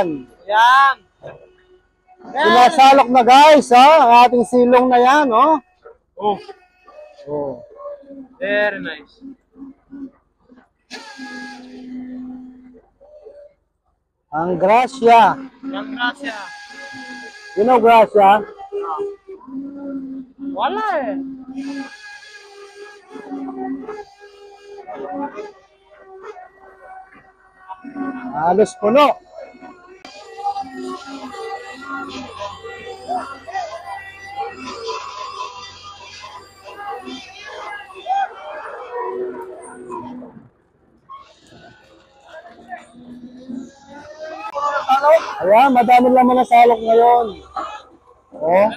yan. Yan. Sinasalok na guys, ha? Ang ating silong na yan, oh. Oh. Oh. Very nice. Ang Gracia. Ang Gracia. You know Gracia? Wala eh. Halos puno. Ayan, madami naman na salok ngayon. Oh.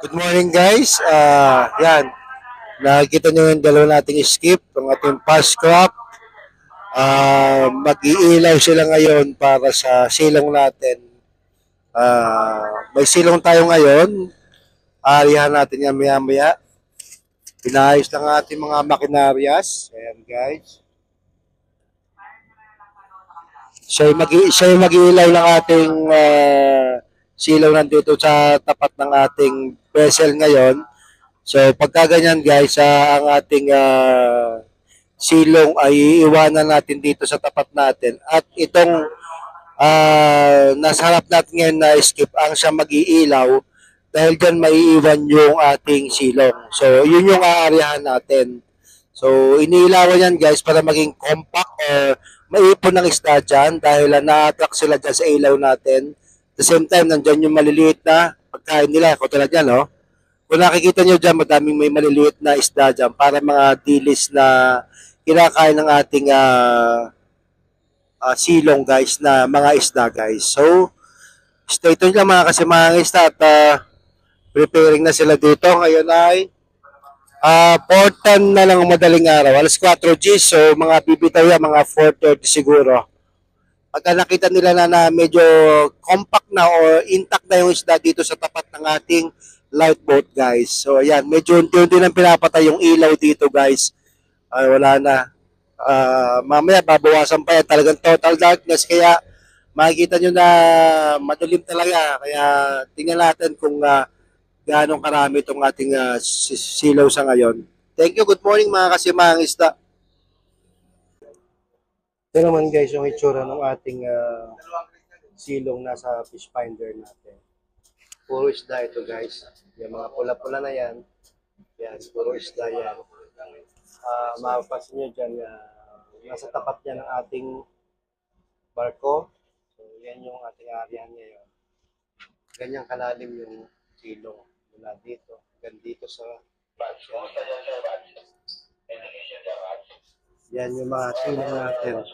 Good morning guys. Yan. Nakikita nyo yung dalawa nating skip, ang ating past crop. Mag-iilaw sila ngayon para sa silong natin. May silong tayo ngayon. Aarihan natin yan maya-maya. Pinaayos lang ating mga makinaryas. Ayan guys. Siya yung mag-iilaw ng ating silaw nandito sa tapat ng ating vessel ngayon. So pagka ganyan guys, ang ating silong ay iiwanan natin dito sa tapat natin. At itong nasa harap natin ngayon na skip ang siya mag-iilaw dahil dyan maiiwan yung ating silong. So yun yung aaryahan natin. So iniilawan yan guys para maging compact or maipon ng isda dyan dahil na-attract sila dyan sa ilaw natin. At the same time, nandyan yung maliliit na pagkain nila. Katulad yan, no? Kung nakikita nyo dyan, madaming may maliliit na isda dyan para mga dilis na kinakain ng ating silong guys, na mga isda guys. So, stay tuned lang mga kasimahang isda at preparing na sila dito. Ngayon ay 4:10 na lang madaling araw. Alas 4 G, so mga bibitaw yan, mga 4:30 siguro. Pagka nakita nila na medyo compact na o intact na yung isda dito sa tapat ng ating light boat guys. So ayan, medyo unti-unti nang pinapatay yung ilaw dito guys. Wala na. Mamaya babawasan pa yan. Talagang total darkness. Kaya makikita nyo na madilim talaga. Kaya tingnan natin kung gaano karami itong ating silaw sa ngayon. Thank you. Good morning mga kasimahang isda. Ito naman guys yung itsura ng ating silong nasa fish finder natin. Puro isda ito guys. Yung mga pula-pula na yan. Yan, puro isda yan. Mapapansin nyo dyan, nasa tapat yan ng ating barko. So yan yung ating area ngayon. Ganyang kalalim yung silong. Mula dito, hanggang dito sa batch. Yan yung mga silong natin.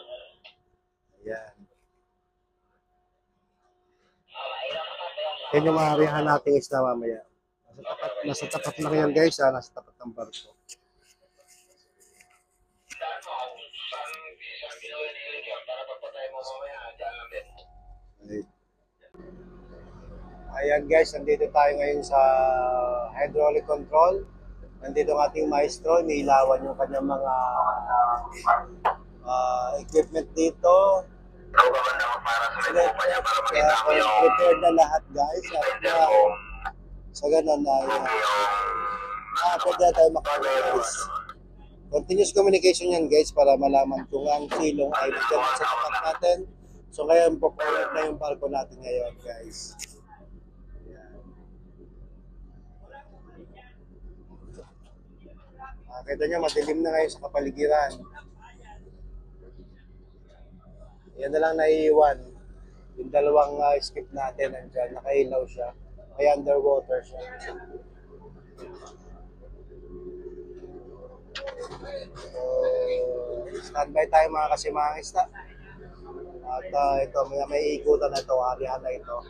Ayan. Yan yung mga arihan nating isda mamaya. Nasa tapat lang yan guys, nasa tapat ng barko. Ayan guys, nandito tayo ngayon sa hydraulic control. Nandito ang ating maestro, iniilawan yung kanyang mga equipment dito. Prepared na lahat guys. At sa ganun na pwede na tayo makapag-guys. Continuous communication yan guys para malaman kung ang silong ay dyan sa tapat natin. So ngayon po-forward na yung barko natin ngayon guys. Kita nyo, madilim na ngayon sa kapaligiran. Yan na lang naiiwan. Yung dalawang skip natin nandyan, nakailaw siya. May underwater siya. So, standby tayo mga kasimahang isda. At ito, may ikutan na ito, arihan na ito.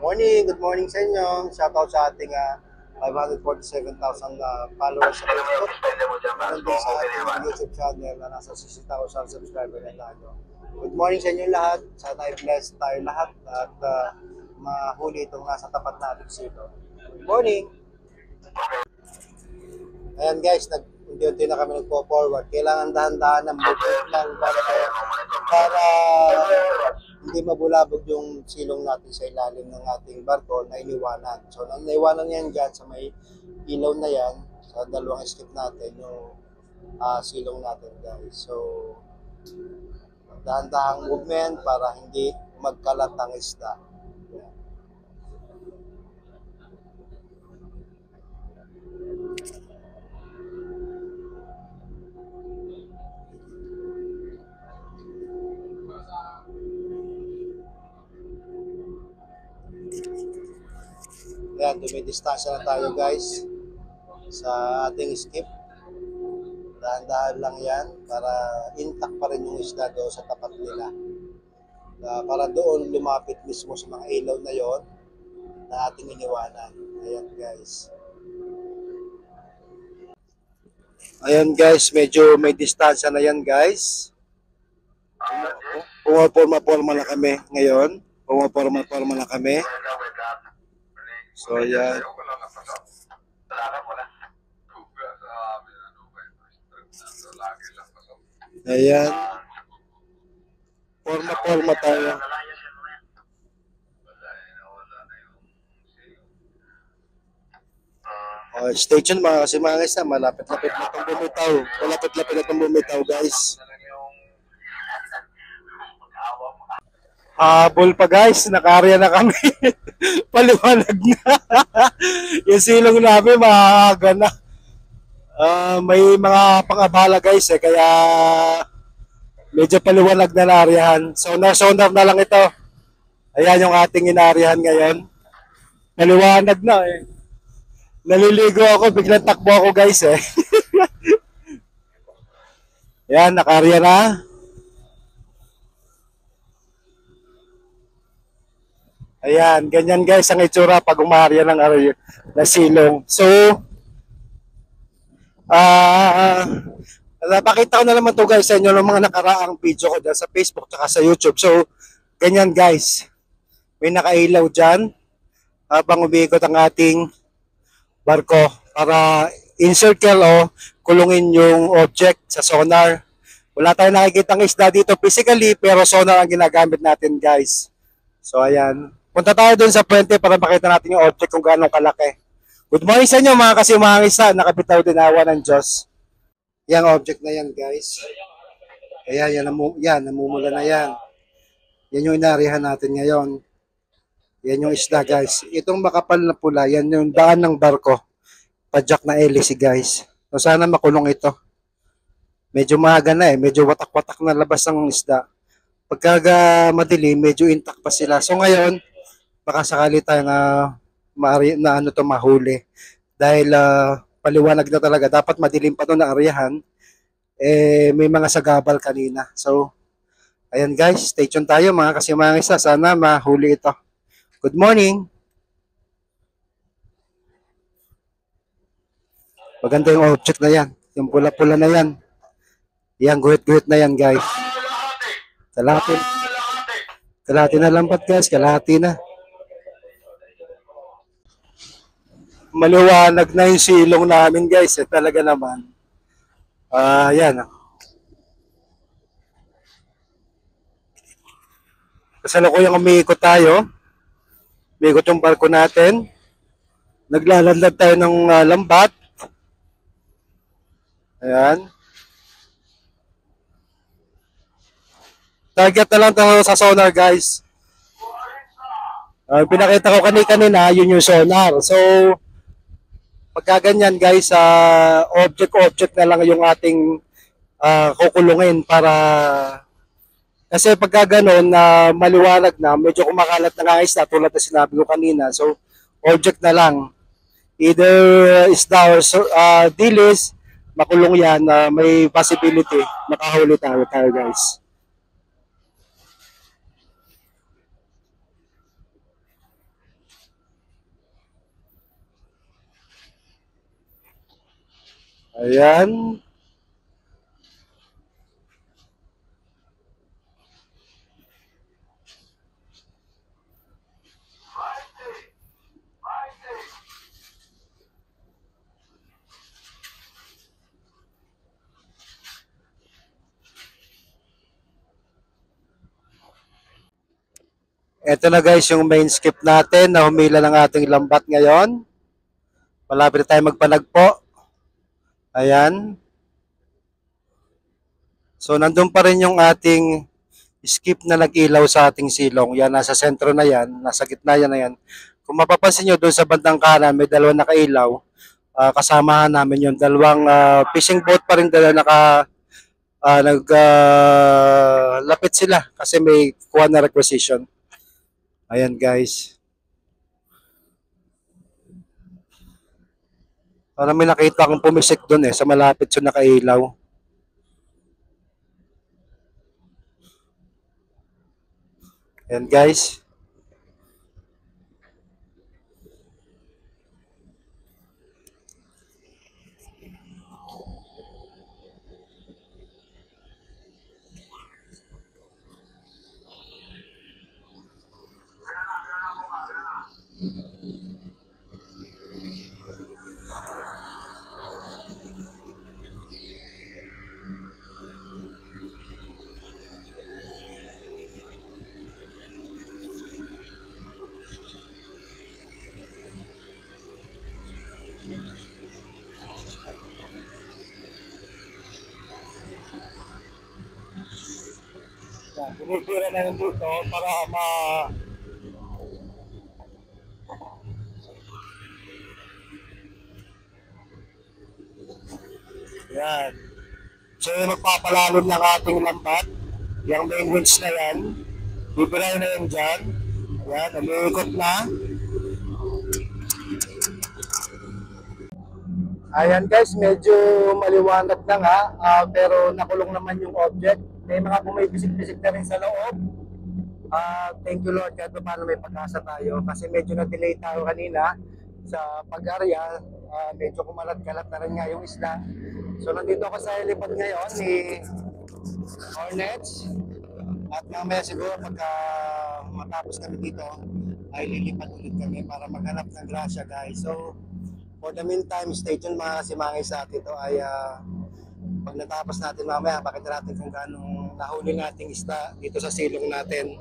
Good morning sa inyo. Shoutout sa ating 547,000 followers sa Facebook. Meron din sa ating YouTube channel na nasa 60,000 subscriber na tayo. Good morning sa inyo lahat. Sana ay blessed tayo lahat. At mahuli itong nasa tapat natin silo. Good morning! Ayan guys, unti-unti na kami nagpo-forward. Kailangan dahan-dahan ng movement ng barko para hindi mabulabog yung silong natin sa ilalim ng ating barko na iniwanan. So, naiwanan yan dyan sa may ilaw na yan, sa dalawang skip natin, yung silong natin guys. So, dahan-dahang movement para hindi magkalat ang isda. Yan. Yan, dumidistansya na tayo guys sa ating skip. Dahan-dahan lang yan para intact pa rin yung isda doon sa tapat nila. Para doon lumapit mismo sa mga ilaw na yon na ating iniwanan. Ayan guys. Ayan guys, medyo may distansya na yan guys. Pumaporma na kami ngayon. Pumaporma na kami. So yan. Ayan. Forma tayo. Stay tuned mga kasimangas na malapit-lapit na itong bumitaw. Malapit-lapit na itong bumitaw guys. Habol pa guys, nakarya na kami. Paliwanag na. Yung silong namin maaga na. May mga pangabala guys kaya medyo paliwanag na naaryahan. Sonar na lang ito. Ayan yung ating inaryahan ngayon. Paliwanag na eh. Naliligo ako, biglang takbo ako guys eh. Ayan, nakarya na. Ayan, ganyan guys ang itsura pag umarya ng na silong. So, napakita ko na naman to guys sa inyo ng mga nakaraang video ko dyan sa Facebook at sa YouTube. So, ganyan guys. May nakailaw dyan habang umiikot ang ating barko para in-circle o kulungin yung object sa sonar. Wala tayong nakikitang isda dito physically pero sonar ang ginagamit natin guys. So, ayan. Punta tayo dun sa puente para makita natin yung object kung gaano kalaki. Good morning sa inyo mga kasimangis na nakabitaw din awa ng Diyos. Yang object na yan guys. Ayan, namumula na yan. Yan yung inarihan natin ngayon. Yan yung isda guys. Itong makapal na pula, yan yung daan ng barko. Padjak na hélice guys. So sana makulong ito. Medyo maaga na eh. Medyo watak-watak na labas ng isda. Pagka madilim, medyo intact pa sila. So ngayon, baka sakali tayo mahuli. Dahil paliwanag na talaga. Dapat madilim pa ito na aryahan. May mga sagabal kanina. So, ayan guys, stay tuned tayo mga kasimangis na. Sana mahuli ito. Good morning! Maganda yung object na yan. Yung pula-pula na yan. Yan, guhit-guhit na yan guys. Kalahati na lampat guys, kalahati na. Maliwanag na yung silong namin guys. Talaga naman. Yan. Kasalukuyang umiikot tayo. Umiikot yung barko natin. Naglaladlad tayo ng lambat. Ayan. Target na lang tayo sa sonar guys. Pinakita ko kanina, yun yung sonar. So, pagkaganyan guys, object na lang yung ating kukulungin para kasi pagka ganon na maliwanag na, medyo kumakalat na nga isda tulad na sinabi ko kanina. So, object na lang. Either isda or dilis, makulong yan na may possibility makahuli tayo guys. Ayan. Ito na guys yung main skip natin na humila ng ating lambat ngayon. Malapit na tayo magpanagpo. Ayan. So nandun pa rin yung ating skip na nag-ilaw sa ating silong. Yan, nasa sentro na yan. Nasa gitna yan na yan. Kung mapapansin nyo, doon sa bandang kanan, may dalawang nakailaw. Kasamahan namin yung dalawang fishing boat pa rin dala lapit sila kasi may kuha na requisition. Ayan guys. Parang may nakita akong pumisik doon sa malapit sa nakailaw. Ayan guys. Pinipira na yung dito para Yan. So magpapalalon ng ating lambat. Yung main winch na yan. Bibirahin na yan dyan. Yan, umiikot na. Ayan guys, medyo maliwanag na nga. Pero nakulong naman yung object. May mga bumisik-bisik na rin sa loob. Thank you Lord kahit paano may pag-asa tayo kasi medyo na-delay tayo kanina sa pag-area. Medyo kumalat-kalat na rin nga yung isla. So nandito ako sa helipad ngayon ni Hornets at mamaya siguro pagka matapos kami dito ay lilipad ulit kami para maghanap ng grasya guys. So for the meantime, stay tuned mga kasimangay sa atin ito ay pag natapos natin mamaya, pakita natin kung gaano nahuli nating isda dito sa silong natin.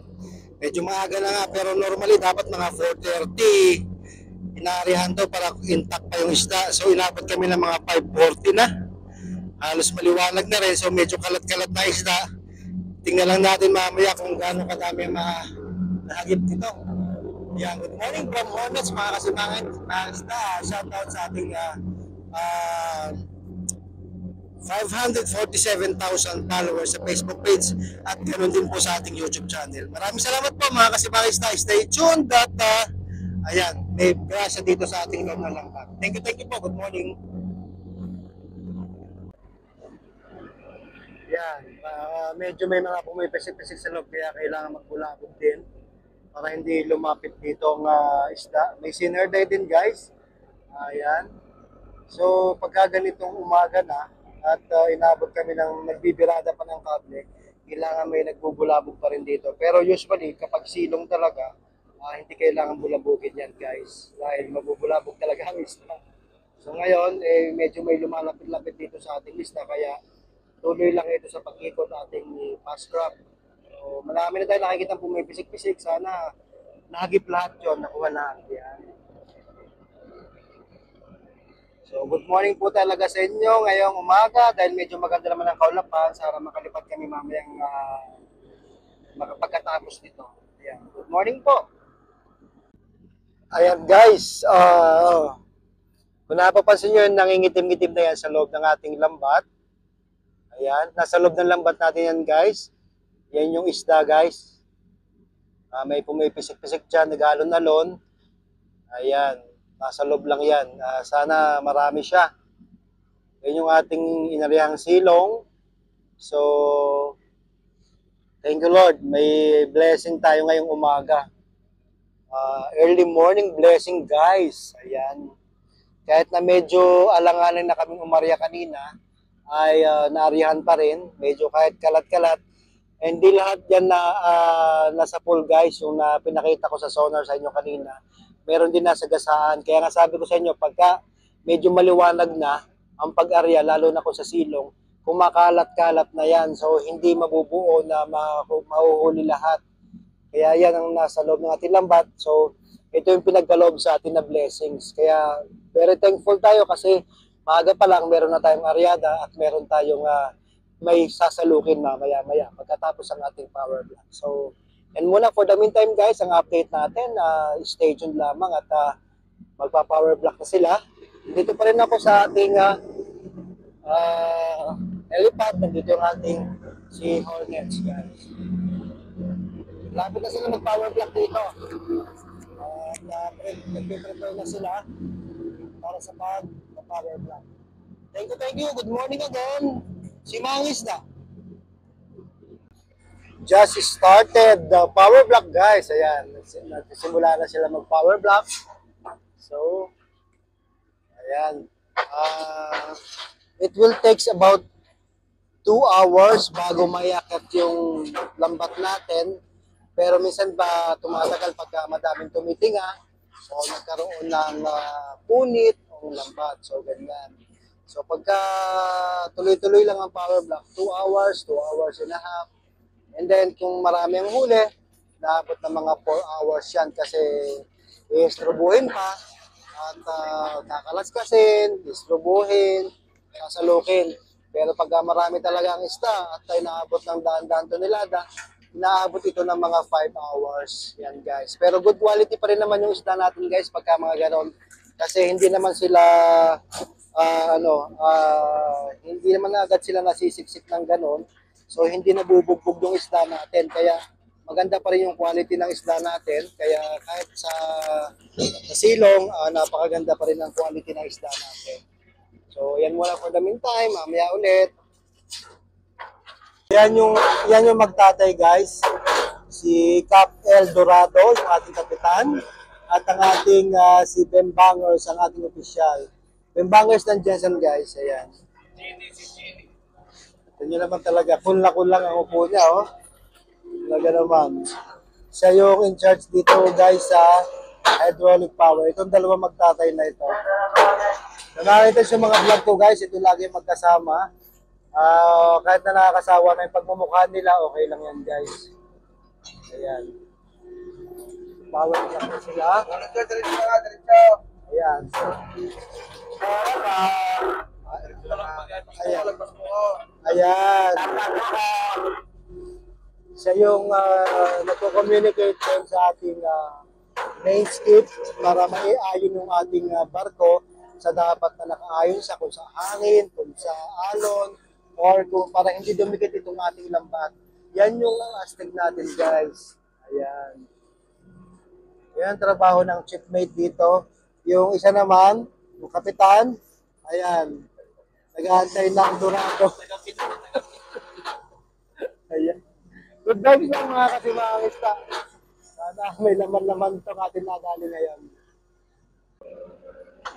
Medyo maaga na nga pero normally dapat mga 4:30 inaarihan to para intact pa yung isda. So inabot kami ng mga 5:40 na. Halos maliwanag na rin so medyo kalat-kalat na isda. Tingnan lang natin mamaya kung gaano kadami nahagip dito. Yeah, good morning from Hornets mga kasimangan. Shout out sa ating 547,000 followers sa Facebook page at ganoon din po sa ating YouTube channel. Maraming salamat po mga kasimangan. Stay tuned at ayan, may grasya dito sa ating loob na lambat. Thank you po. Good morning. Yan, medyo may mga pumipesik-pesik sa loob kaya kailangan magbulabog din para hindi lumapit dito ang isda. May sinurday din guys. Ayan. So pagka ganitong umaga na at inabot kami ng nagbibirada pa ng kable, kailangan may nagbubulabog pa rin dito. Pero usually kapag silong talaga, hindi kailangan bulabugin yan guys dahil mabubulabog talaga ang isda. So ngayon, medyo may lumalapit-lapit dito sa ating lista kaya tuloy lang ito sa pag-ikot ating fast crop. So, marami na tayo nakikita pumipisik-pisik. Sana nahagip lahat yun, nakuha lahat yan. So, good morning po talaga sa inyo ngayong umaga dahil medyo maganda naman ang kaulapan. Sana makalipad kami mamayang makapagkatapos dito. Ayan. Good morning po. Ayan guys, kung napapansin nyo, nangingitim-ngitim na yan sa loob ng ating lambat. Ayan, nasa loob ng lambat natin yan guys. Yan yung isda guys. May pumipisik-pisik dyan, nag-alon-alon. Ayan, nasa loob lang yan. Sana marami siya. Yan yung ating inarihang silong. So, thank you Lord. May blessing tayo ngayong umaga. Early morning blessing guys. Ayan. Kahit na medyo alanganin na kaming umarya kanina, ay naarihan pa rin, medyo kahit kalat-kalat. Hindi lahat yan na nasa pool guys, yung pinakita ko sa sonar sa inyo kanina. Meron din nasa gasaan. Kaya nga sabi ko sa inyo, pagka medyo maliwanag na ang pag-arya, lalo na kung sa silong, kumakalat-kalat na yan. So hindi mabubuo na mahuhuli lahat. Kaya yan ang nasa loob ng ating lambat. So, ito yung pinagkaloob sa atin na blessings. Kaya, very thankful tayo kasi maaga pa lang meron na tayong aryada at meron tayong may sasalukin mamaya-maya pagkatapos ang ating power block. So, and muna for the meantime guys, ang update natin, stay tuned lamang at magpa-power block na sila. Dito pa rin ako sa ating helipad. Nandito yung ating si Hornets guys. Lapit na sila mag-power block dito. Nag-prepare na sila para sa power block. Thank you. Good morning again. Si Mangis na. Just started the power block guys. Ayan. Nagsimula na sila mag-power block. So, ayan. It will takes about 2 hours bago mayakat yung lambat natin. Pero minsan ba tumatagal pagka madaming tumitinga. So, nagkaroon ng punit o lambat. So, ganyan. So, pagka tuloy-tuloy lang ang power block, 2 hours, 2 hours and a half. And then, kung marami ang huli, naabot ng mga 4 hours yan kasi i-istrobuhin pa at kakalaskasin, distrubuhin, sasalukin. Pero pagka marami talaga ang isda at tayo naabot ng daan-daan tonelada, naabot ito ng mga 5 hours. Yan guys. Pero good quality pa rin naman yung isda natin guys pagka mga ganon. Kasi hindi naman sila hindi naman agad sila nasisiksik ng ganon. So hindi nabubugbog yung isda natin. Kaya maganda pa rin yung quality ng isda natin. Kaya kahit sa silong, napakaganda pa rin ang quality ng isda natin. So yan muna for the meantime. Mamaya ulit. Yan yung magtatay guys. Si Cap El Dorado, yung ating kapitan. At ang ating si Bembangers, ang ating opisyal. Bembangers ng Jensen guys. Ayan. Ito nyo naman talaga. Kunlang ang upo niya. Oh. Talaga naman. Siya yung in charge dito guys sa hydraulic power. Itong dalawang magtatay na ito. Nakakita sa mga vlog ko guys. Ito lagi magkasama. Kahit na nakakasawa na yung pagmumukha nila, okay lang yan guys. Ayan. Power lang na sila. Ayan. Ayan. Siya yung nagko-communicate sa ating main skip para maiayon yung ating barko sa dapat na nakaayon sa kung sa hangin, kung sa alon, or kung para hindi dumikit itong ating lambat. Yan yung astig natin guys. Ayan. Yan trabaho ng chiefmate dito. Yung isa naman, yung kapitan, ayan. Nag-aantay ng Dorado. Ayan. Good vibes lang mga kasimangista. Sana may laman-laman itong ating nadali ngayon.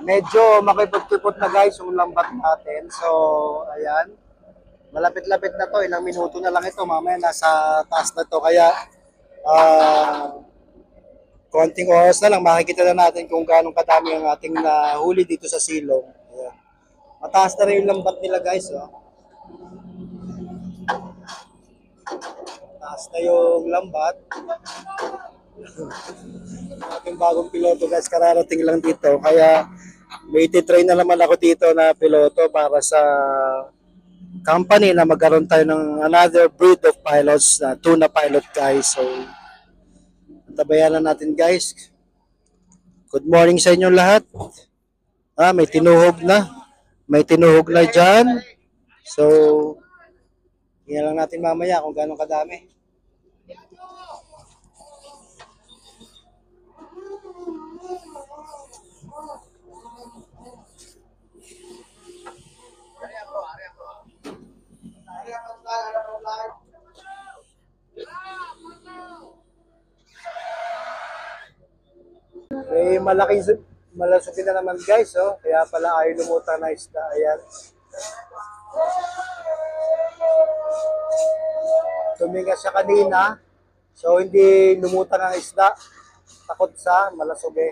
Medyo makipot-kipot na guys yung lambat natin. So, ayan. Malapit-lapit na to, ilang minuto na lang ito, mamaya nasa taas na to, kaya konting oras na lang, makikita na natin kung gaano kadami ang ating nahuli dito sa silong. Ayan. Mataas na rin yung lambat nila guys. Oh. Mataas na yung lambat. Ating bagong piloto guys, kararating lang dito, kaya may ititrain na naman ako dito na piloto para sa company na magkaroon tayo ng another breed of pilots, tuna pilot guys. So, tabayan na natin guys. Good morning sa inyo lahat. May tinuhog na. May tinuhog na dyan. So, tingnan lang natin mamaya kung gano'ng kadami. May malasukin na naman guys, oh. Kaya pala ayaw lumutang na isda. Ayan. Tuminga siya kanina. So hindi lumutang ang isda. Takot sa malasugi.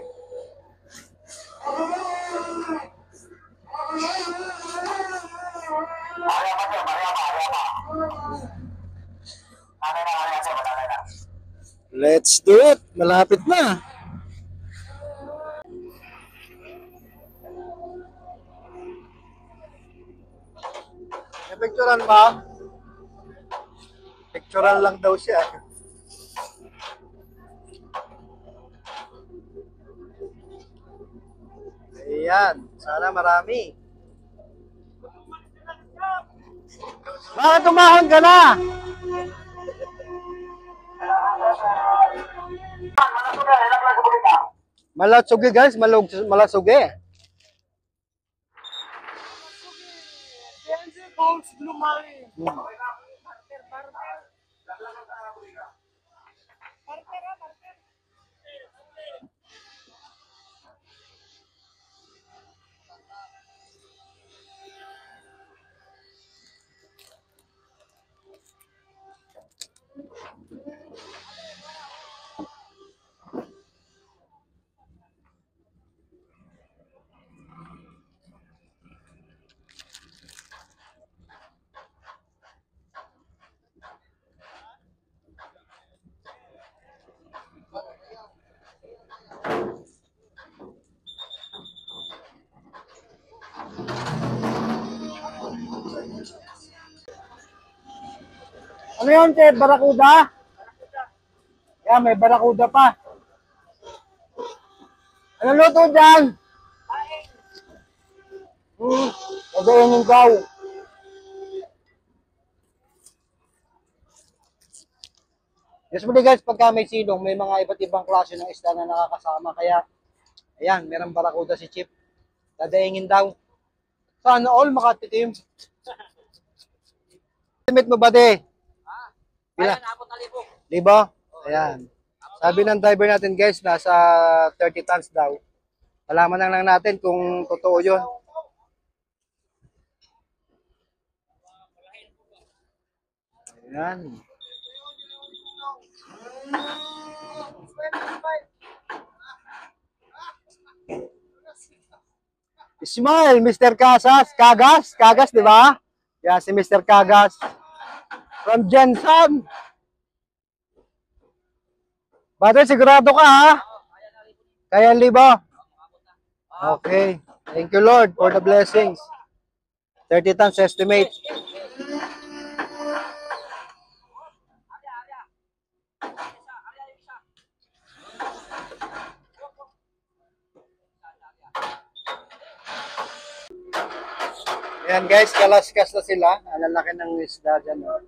Let's do it. Malapit na. May picturean ba? Picturean lang daw siya. Ayan. Sana marami. Bakit tumahon ka na? Malatsugi guys, malatsugi. Balls lumari. Ano yun, Che? Barakuda? Yan, may barakuda pa. Ano luto dyan? Pagayin yung gaw. Usually guys, pagka may silong, may mga iba't ibang klase ng isda na nakakasama. Kaya, ayan, merong barakuda si Chip. Dadaingin daw. Sana all makatitim. Estimate mo ba, de? Pila? Libo? Ayan. Sabi ng driver natin guys, nasa 30 tons daw. Malaman lang natin kung totoo yun. Ayan. Smile, Mr. Kagas, di ba? Yan, si Mr. Kagas. From Jensen. Brother, sigurado ka ha? Kaya libo? Okay. Thank you Lord for the blessings. 30 tons estimate. Ayan guys, kalaskas na sila. Ang lalaki ng isda dyan. Oh.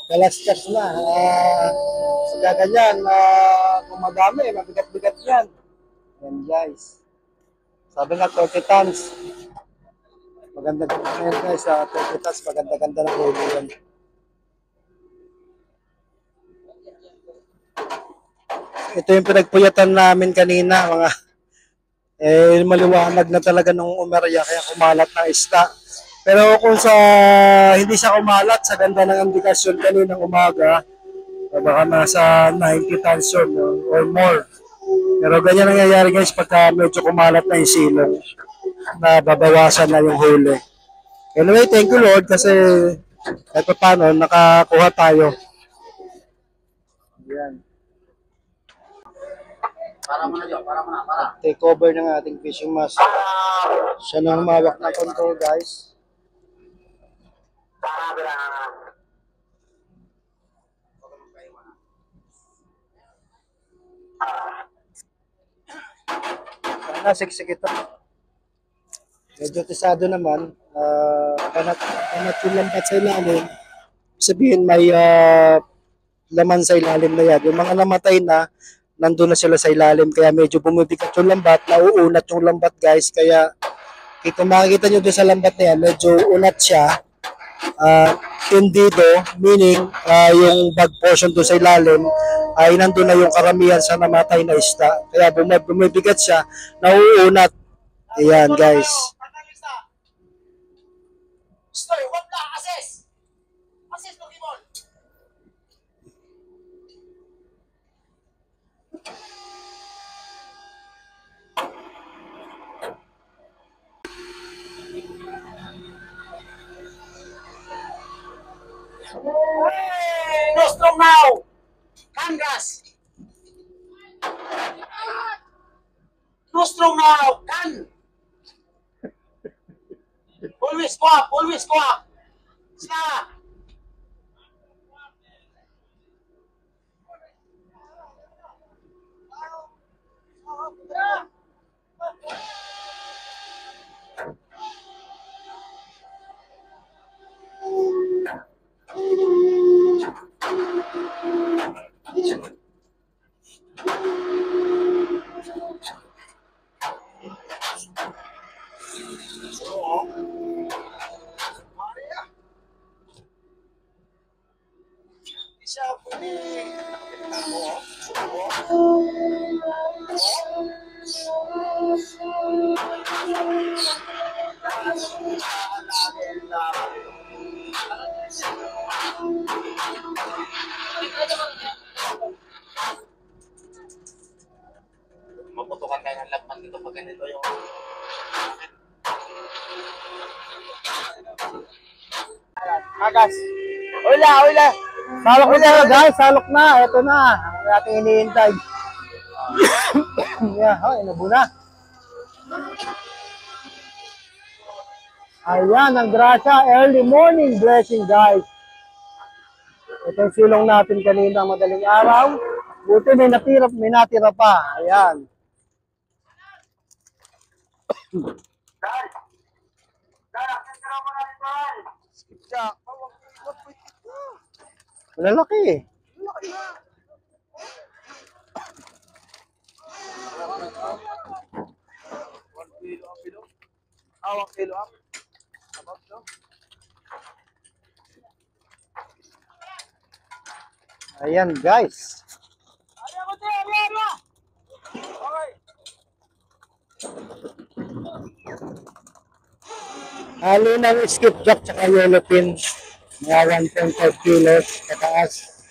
Kalaskas na. Sa ganyan, kung madami, mabigat-bigat yan. Ayan guys. Sabi nga 30 tons. Maganda-ganda yan guys. 30 tons, maganda-ganda ng huli yan. Ito yung pinagpuyatan namin kanina, mga maliwanag na talaga nung umerya kaya kumalat na isda. Pero kung sa hindi siya kumalat sa ganda ng indikasyon kaninang umaga, baka nasa 90 tons yun or more. Pero ganyan nangyayari guys pagka medyo kumalat na yung silong na babawasan na yung huli. Anyway, thank you Lord kasi kahit paano nakakuha tayo. Ayan. Take over ng ating fishing master. Siya nang mawak ng control guys. Sana siksik ito. Medyo tisado naman. Kanat yung lambat sa ilalim. Sabihin may laman sa ilalim na yan. Yung mga namatay na, nandun na sila sa ilalim. Kaya medyo bumibigat yung lambat. Nauunat yung lambat guys. Kaya kung makikita nyo doon sa lambat na yan, medyo unat siya. Tendido, meaning yung bag portion doon sa ilalim ay nandun na yung karamihan sa namatay na isda. Kaya bumibigat siya, nauunat. Ayan guys. Too strong now. Can. Always go up. Always go up. Stop. Maputukan tayo ng laban dito pag ganito yung Agas. Ula, ula. Salok na guys, salok na. Ito na. Ang ating iniintay. Yeah, oh, inabo na. Ayan, ang grasya. Early morning blessing guys. Ito yung silong natin kanina madaling araw. Buti may natira pa. Ayan. Malalaki eh. Awak kilo up. Ayan guys. Halo ng skipjack tsaka yellowfin. Mga 1.5 kilos kataas.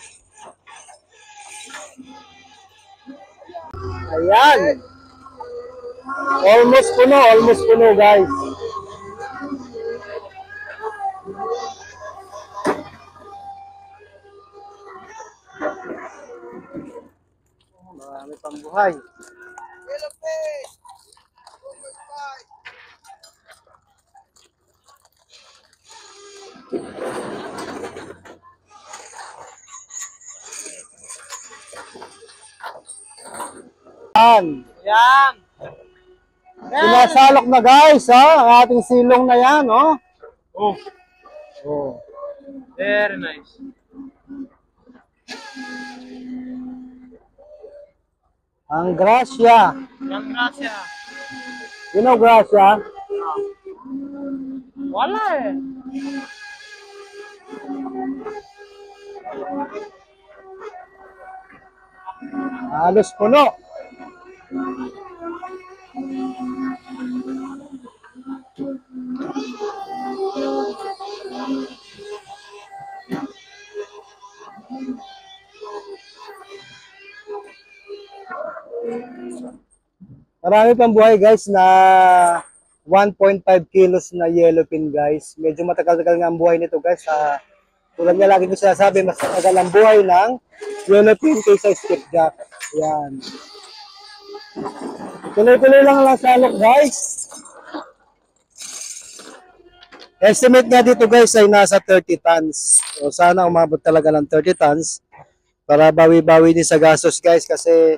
Ayan. Almost puno guys. Marami pang buhay. Yan. Yan. Sinasalok na guys, ha? Ang ating silong na yan, oh. Oh, Oh. very nice. Ang grasya. Ang grasya. You know grasya? Wala eh. Halos puno. Marami pang buhay guys na 1.5 kilos na yellowfin guys. Medyo matagal-tagal nga ang buhay nito guys. Tulad nga lagi ko sinasabi, mas matagal ang buhay ng yellowfin kaysa skipjack. Yan. Tuloy-tuloy lang salok guys. Estimate nga dito guys ay nasa 30 tons. So sana umabot talaga ng 30 tons para bawi-bawi din sa gastos guys kasi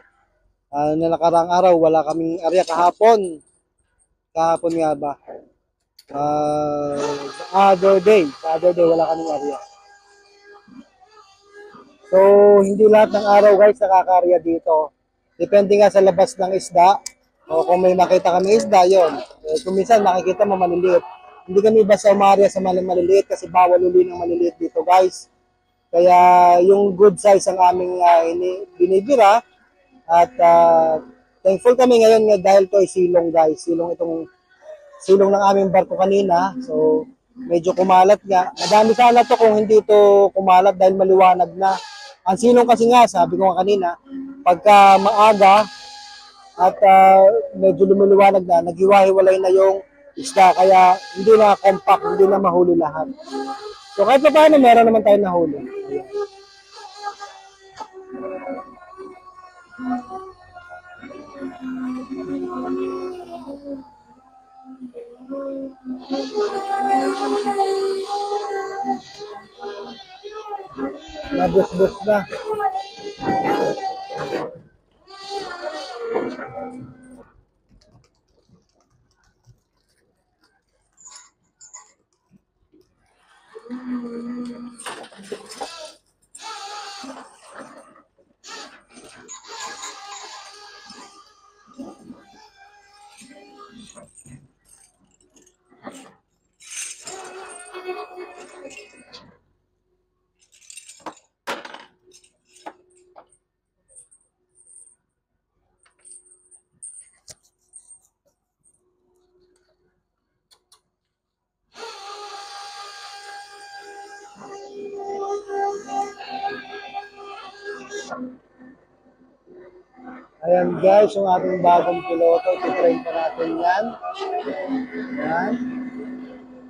na nakarang araw wala kaming area kahapon. Kahapon nga ba? Other day wala kaming area. So hindi lahat ng araw guys nakaka-area dito. Depende nga sa labas ng isda. O kung may makita kami isda, yon. Kung minsan makikita mo maliliit. Hindi kami basta umarya sa maliliit kasi bawal uli ng maliliit dito guys. Kaya yung good size ang aming binibira. At thankful kami ngayon nga dahil to ay silong guys. Silong ng aming barko kanina. So medyo kumalat nga. Madami sana to kung hindi to kumalat dahil maliwanag na. Ang silong kasi nga, sabi ko nga kanina, pagka maaga at medyo lumiliwanag na, naghiwa-hiwalay na yung isda. Kaya hindi na compact, hindi na mahuli lahat. So kahit pa paano, meron naman tayo nahuli. Ayan. Nabus-bus na. Ayan guys, yung ating bagong piloto. Ititrain pa natin yan. Ayan.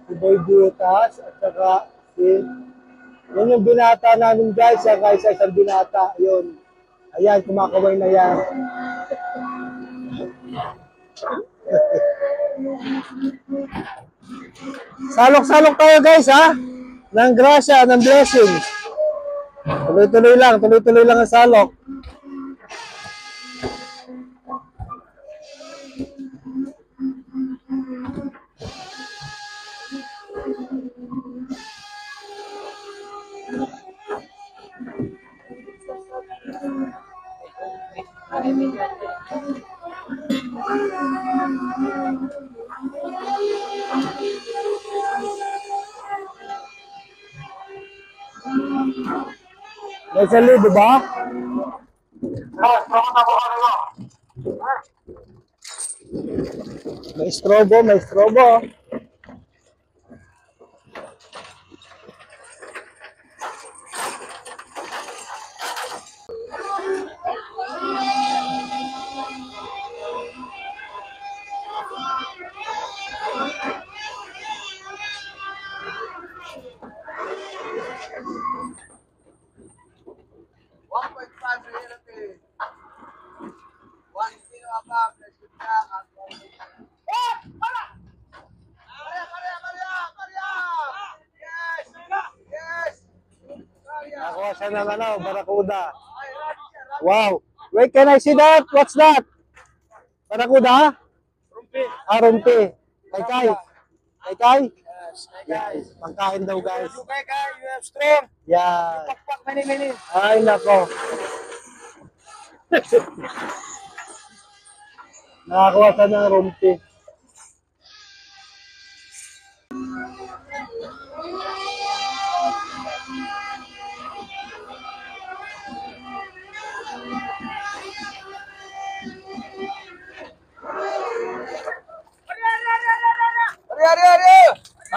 Si Boy Butas at saka si... Yan yung binata namin guys. Saka isa-isang binata. Yun. Ayan, kumakaway na yan. Salok-salok tayo guys ha. Ng grasya, ng blessing. Tuloy-tuloy lang ang salok. May sali, di ba? May strobo, may strobo. Nakuha siya ng ano, barakuda. Wow. Wait, can I see that? What's that? Barakuda? Rumpi. Ah, rumpi. Kay Kai. Kay Kai? Yes. Pangkain daw guys. Okay, guys, you have strong. Yeah. Pakpak, mani. Ay, nako. Nakakuha siya ng rumpi.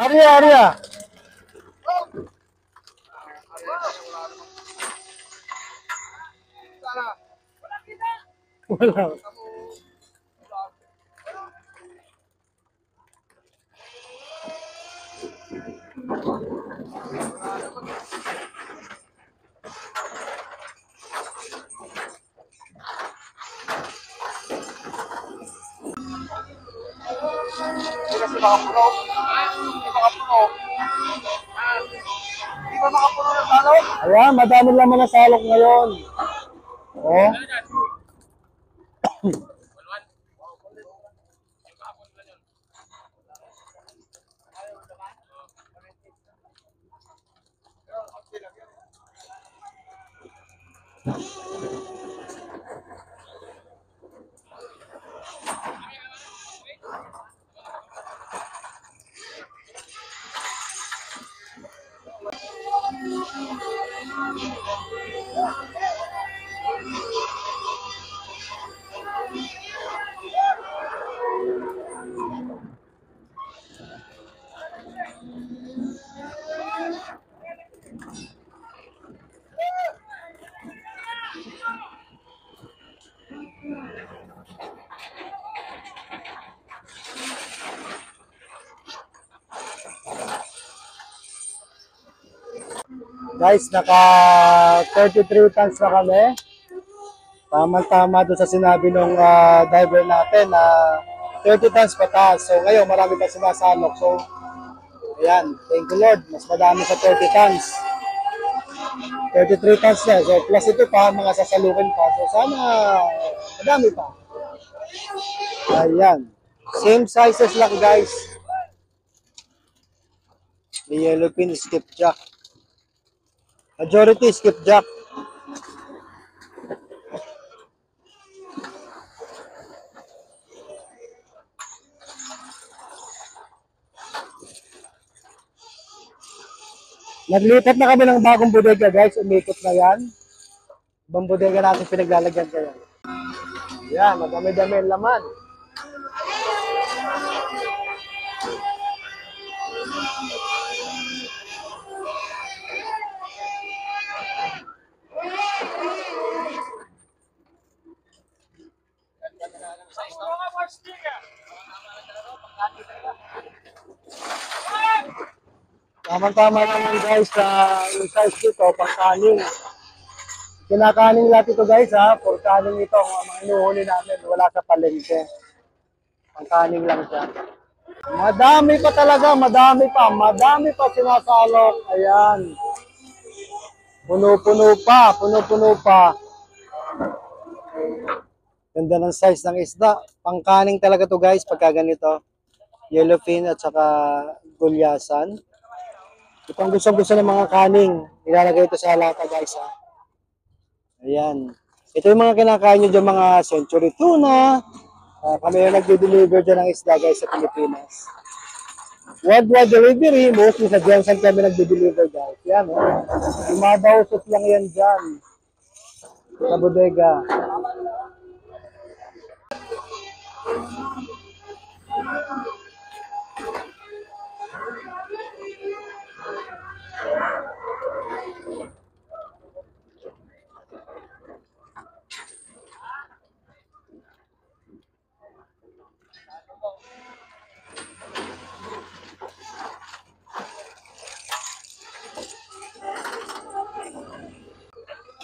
Arya. Wala. Kasi makapuno. Hindi ba makapuno ng salok? Ayan, madami laman na salok ngayon. Oh. Guys, naka 33 tons na kami. Tama-tama doon sa sinabi ng diver natin na 30 tons pataas. So ngayon, marami pa sinasalok. So, ayan, thank you Lord. Mas madami sa 30 tons. 33 tons na. So, plus ito pa, mga sasalukin pa. So, sana, madami pa. Ayan. Same sizes lang, guys. The yellowfin skipjack. Majority skipjack. Naglipat na kami ng bagong bodega, guys. Umikot na yan. Ibang bodega natin pinaglalagyan kayo. Yan, madami-dami ang laman. Tama-tama naman guys sa yung size dito, pang-kaning. Kinakaning lahat ito guys ha, for kaning ito, ang mga inuhuli namin, wala sa palengke. Pang-kaning lang siya. Madami pa talaga, madami pa sinasalok. Ayan. Puno-puno pa. Ganda ng size ng isda. Pang-kaning talaga to guys, pagka ganito. Yellowfin at saka gulyasan. Ito ang gusto ng mga kaning. Ilalagay ito sa lata guys ha. Ayan. Ito yung mga kinakain nyo dyan, mga century tuna. Kami yung nagde-deliver dyan ng isda guys sa Pilipinas. Worldwide delivery, mostly sa Johnson kami nagde-deliver guys. Yan o. Yung mga bausos lang yan dyan. Sa bodega.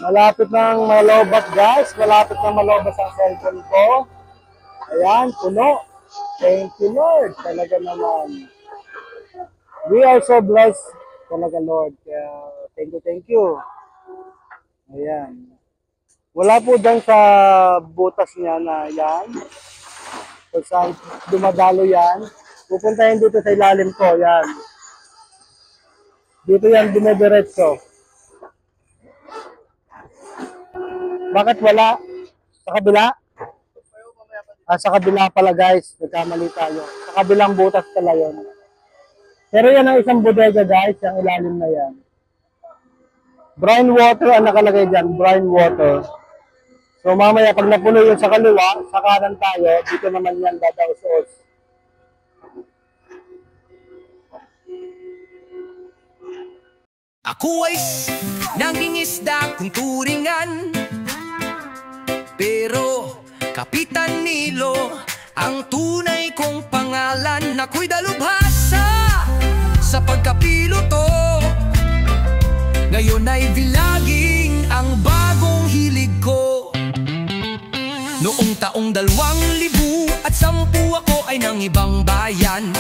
Malapit nang malobat guys. Malapit nang malobat ang cellphone ko. Ayan, puno. Thank you Lord. Talaga naman. We are so blessed. Talaga Lord. Kaya, thank you. Ayan. Wala po dyan sa butas niya na yan. Kung saan dumadalo yan. Pupuntahin dito sa ilalim ko. Yan. Dito yan dumediretso. Bakit wala? Sa kabila? Sa kabila pala guys. Nagkamali tayo. Sa kabilang butas pala yun. Pero yan ang isang bodega guys. Yung ilalim na yan. Brine water ang nakalagay dyan. Brine water. So mamaya pag napuno yun sa kaliwa, sa kanan tayo, dito naman yan dadaos-os. Ako ay nangingisda kung turingan, pero Kapitan Nilo ang tunay kong pangalan. Ako'y dalubhasa sa pagkapiloto. Ngayon ay vilaging ang bagong hilig ko. Noong taong 2010 ako ay nang ibang bayan.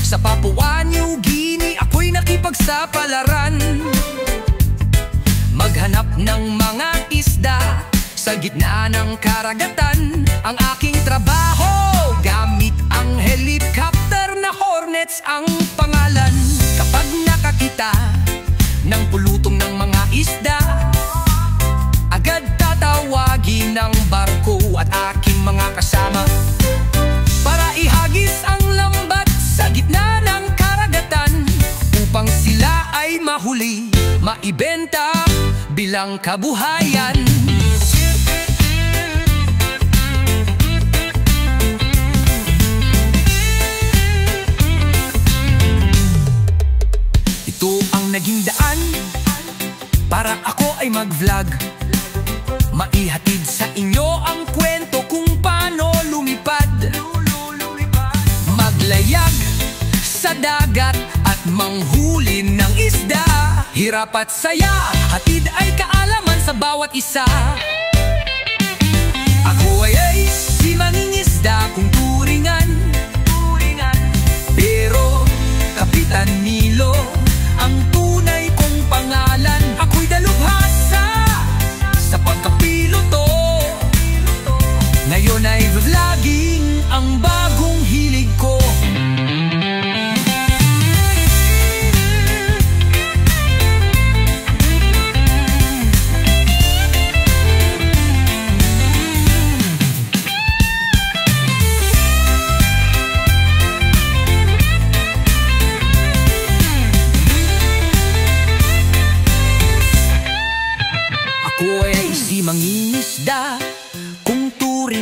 Sa Papua New Guinea ako'y nakipagsapalaran. Maghanap ng mga isda sa gitna ng karagatan. Ang aking trabaho, gamit ang helicopter na Hornets ang pangalan. Kapag nakakita ng pulutong ng mga isda, agad tatawagin ng barko at aking mga kasama para ihagis ang lambat sa gitna ng karagatan, upang sila ay mahuli, maibenta bilang kabuhayan. Ito ang naging daan para ako ay mag-vlog, maihatid sa inyo ang kwento kung paano lumipad, maglayag sa dagat at manghuli ng isda. Hirap at saya, hatid ay kaalaman sa bawat isa. Ako ay si mangingisda kung turing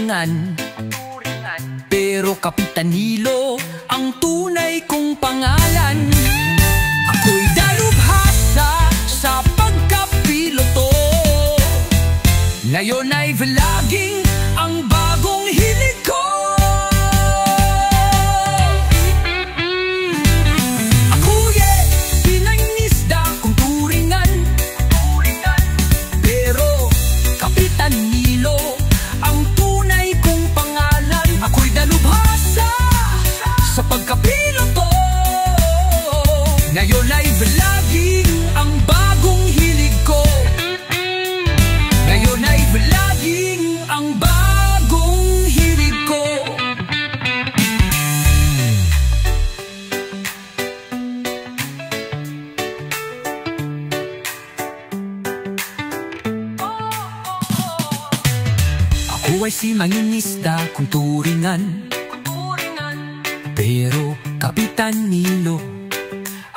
turingan. Pero Kapitan Nilo ang tunay kong pangalan. Ako'y dalubhasa sa pagkapiloto. Ngayon ay vlogging ang bagong hilig ko. Ako'y pinangisda kong turingan. Pero Kapitan Nilo ang tunay kong pangalan. Ako'y dalubhasa sa pagkapiloto. Ngayon ay vlogging ang bagong hilig ko. Ngayon ay vlogging ang bagong hilig ko. Ako ay si mangingisda kung turingan. Pero Kapitan Nilo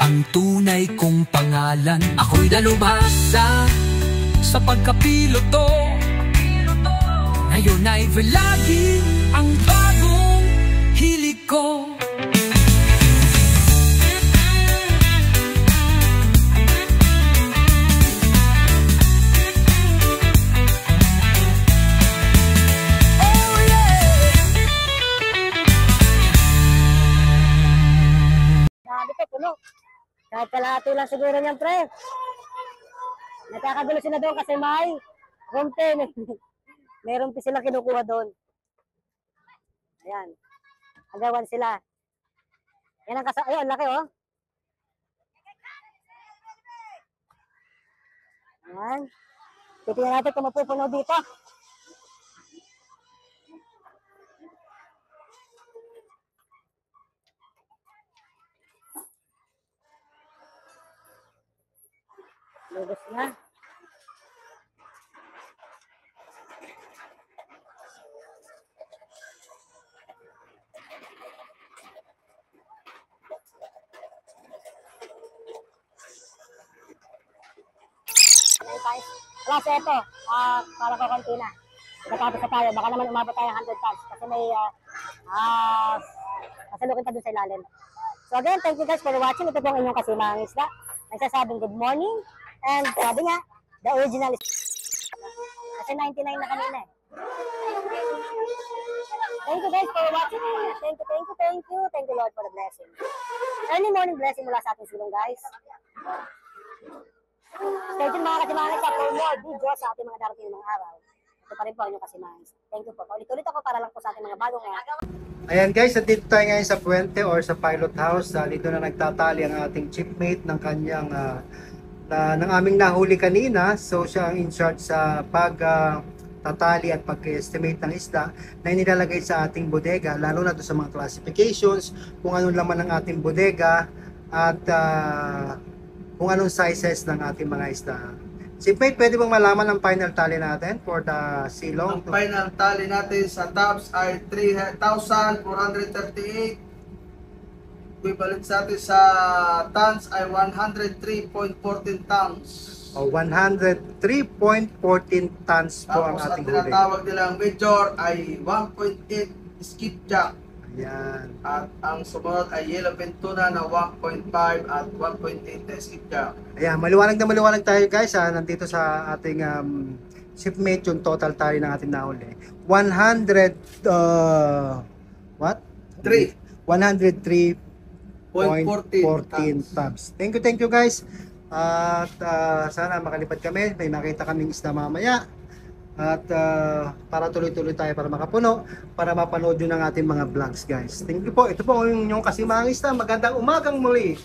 ang tunay kong pangalan. Ako'y dalubhasa sa pagkapiloto. Ngayon ay vlogging ang bagong hilig ko. Sabi ko, puno. Kahit kalahati lang siguro niyan, pre. Nakakagulo sila doon kasi may room 10. Meron pa sila kinukuha doon. Ayan. Agawan sila. Yan ang ayun, laki oh. Ayan. Titingnan natin kung mapupuno dito. Lugos na. Alas ito, para ko konti na. Pagkatapos na tayo, baka naman umabot tayo 100 tons kasi may kasalukin pa dun sa ilalim. So again, thank you guys for watching. Ito po ang inyong kasimahang isda. Nagsasabing good morning. And sabi nga, the original is kasi 99 na kanina eh. Thank you guys for watching. Thank you. Thank you Lord for the blessing. Early morning blessing mula sa ating silong guys. Stay tuned mga kasimahang sa for more videos sa ating mga darating mga araw. Ito pa rin po ang inyong kasimahang. Thank you po. Paulit-ulit ako para lang po sa ating mga bagong ngayon. Ayan guys, dito tayo ngayon sa puente or sa pilot house. Dito na nagtatali ang ating chipmate ng kanyang ng aming nahuli kanina. So siya ang in charge sa pagtatali at pag-estimate ng isda na inilalagay sa ating bodega, lalo na doon sa mga classifications, kung anong laman ng ating bodega at kung anong sizes ng ating mga isda. Chipmate, pwede bang malaman ang final tally natin for the silong? Ang final tally natin sa tops ay 3,438. Equivalent sa atin sa tons ay 103.14 tons. O 103.14 tons po ang Tapos ating ang huli. tinatawag nilang major ay 1.8 skipjack. Ayan. At ang sumunod ay yellowfin tuna na 1.5 at 1.8 na skipjack. Ayan, maliwanag na maliwanag tayo guys. Nandito sa ating shipmate yung total tally ng ating nahuli. 103 tons. Thank you guys. At sana makalipad kami, may makita kaming isda mamaya. At para tuloy-tuloy tayo para makapuno, para mapanood yun ang ating mga vlogs guys. Thank you po. Ito po yung kasimahang isda. Magandang umagang muli.